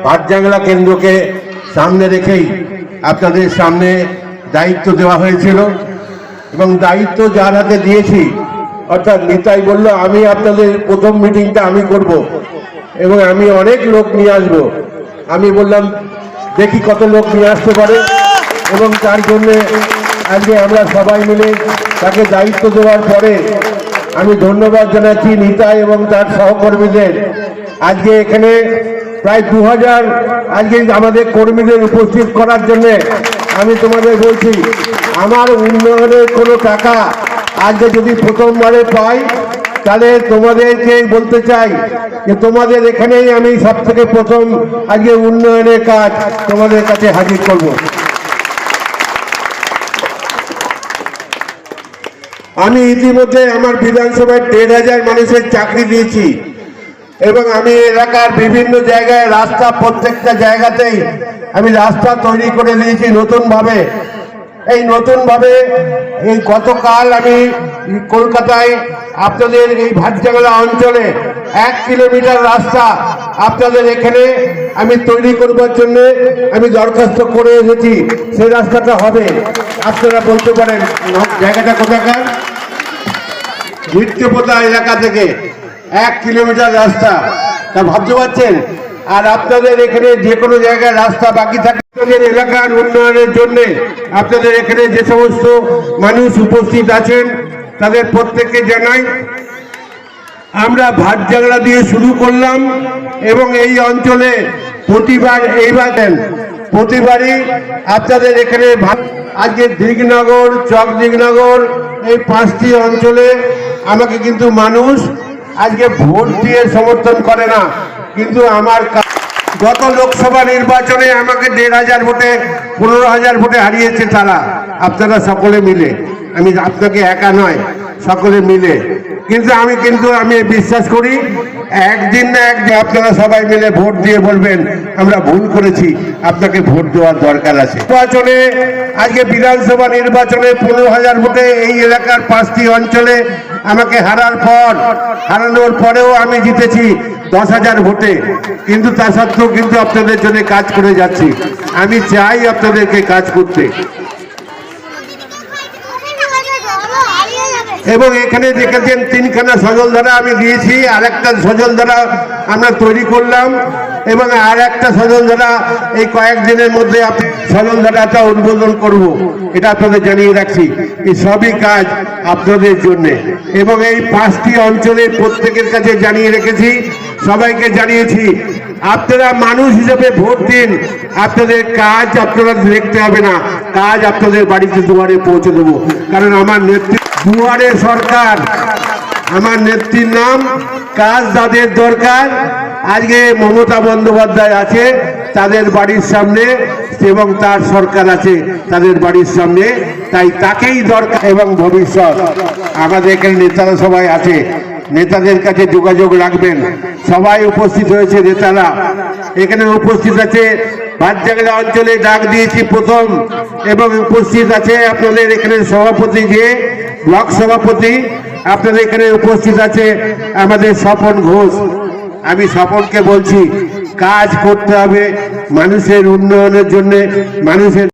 ভাটজাংলা কেন্দ্রকে সামনে রেখেই আপনাদের সামনে দায়িত্ব দেওয়া হয়েছিল এবং দায়িত্ব যার হাতে দিয়েছি অর্থাৎ নিতাই বলল আমি আপনাদের প্রথম মিটিংটা আমি করব এবং আমি অনেক লোক নিয়ে আসবো। আমি বললাম দেখি কত লোক নিয়ে আসতে পারে এবং তার জন্যে আজকে আমরা সবাই মিলে তাকে দায়িত্ব দেওয়ার পরে আমি ধন্যবাদ জানাচ্ছি নিতাই এবং তার সহকর্মীদের। আজকে এখানে প্রায় 2000 আজকে আমাদের কর্মীদের উপস্থিত করার জন্য আমি তোমাদের বলছি আমার উন্নয়নের কোনো টাকা আজকে যদি প্রথমবারে পাই তাহলে তোমাদেরকে বলতে চাই যে তোমাদের এখানেই আমি সব থেকে প্রথম আজকে উন্নয়নের কাজ তোমাদের কাছে হাজির করব। আমি ইতিমধ্যে আমার বিধানসভায় 1500 মানুষের চাকরি দিয়েছি এবং আমি এলাকার বিভিন্ন জায়গায় রাস্তা প্রত্যেকটা জায়গাতেই আমি রাস্তা তৈরি করে দিয়েছি নতুনভাবে। এই গতকাল আমি কলকাতায় আপনাদের এই ভাটজাংলা অঞ্চলে 1 কিলোমিটার রাস্তা আপনাদের এখানে আমি তৈরি করবার জন্য আমি দরখাস্ত করে এসেছি। সেই রাস্তাটা হবে। আপনারা বলতে পারেন জায়গাটা কোথাকার? নিত্যপোতা এলাকা থেকে 1 কিলোমিটার রাস্তা, তা ভাবতে পারছেন। আর আপনাদের এখানে যে কোনো জায়গায় রাস্তা বাকি থাকে আপনাদের এলাকার উন্নয়নের জন্য আপনাদের এখানে যে সমস্ত মানুষ উপস্থিত আছেন তাদের প্রত্যেককে জানাই আমরা ভাটজাংলা দিয়ে শুরু করলাম এবং এই অঞ্চলে প্রতিবারই আপনাদের এখানে আজকে দিগনগর, চক দিগনগর এই 5টি অঞ্চলে আমাকে কিন্তু মানুষ আজকে ভোট দিয়ে সমর্থন করে না, কিন্তু আমার গত লোকসভা নির্বাচনে আমাকে 1500 ভোটে 15000 ভোটে হারিয়েছে তারা, আপনারা সকলে মিলে। আমি আপনাকে একা নয়, সকলে মিলে। কিন্তু আমি বিশ্বাস করি একদিন না একদিন আপনারা সবাই মিলে ভোট দিয়ে বলবেন আমরা ভুল করেছি, আপনাকে ভোট দেওয়ার দরকার আছে। নির্বাচনে আজকে বিধানসভা নির্বাচনে 15000 ভোটে এই এলাকার 5টি অঞ্চলে আমাকে হারানোর পরেও আমি জিতেছি 10,000 ভোটে, কিন্তু তা সত্ত্বেও কিন্তু আপনাদের জন্য কাজ করে যাচ্ছি। আমি চাই আপনাদেরকে কাজ করতে। এবং এখানে দেখেছেন 3খানা সজলধারা আমি দিয়েছি, আর একটা সজলধারা আমরা তৈরি করলাম এবং আর একটা সজলধারা এই কয়েকদিনের মধ্যে সজলধারাটা উদ্বোধন করব, এটা আপনাদের জানিয়ে রাখছি। এই সবই কাজ আপনাদের জন্য এবং এই 5টি অঞ্চলের প্রত্যেকের কাছে জানিয়ে রেখেছি, সবাইকে জানিয়েছি আপনারা মানুষ হিসেবে ভোট দিন। আপনাদের কাজ আপনারা দেখতে হবে না, কাজ আপনাদের বাড়িতে দুয়ারে পৌঁছে দেবো। কারণ আমার নেতৃত্ব দুয়ারে সরকার, আমার নেত্রীর নাম কাজ যাদের দরকার। আজকে মমতা বন্দ্যোপাধ্যায় আছে তাদের বাড়ির সামনে এবং তার সরকার আছে তাদের বাড়ির সামনে, তাই তাকেই দরকার। এবং ভবিষ্যৎ আমাদের এখানে নেতারা সবাই আছে, নেতাদের কাছে যোগাযোগ রাখবেন। সবাই উপস্থিত হয়েছে, নেতারা এখানে উপস্থিত আছে। ভাটজাংলা অঞ্চলে ডাক দিয়েছি প্রথম এবং উপস্থিত আছে আপনাদের এখানে সভাপতি, যে ব্লক সভাপতি আপনাদের এখানে উপস্থিত আছে আমাদের স্বপন ঘোষ। আমি স্বপনকে বলছি কাজ করতে হবে মানুষের উন্নয়নের জন্য, মানুষের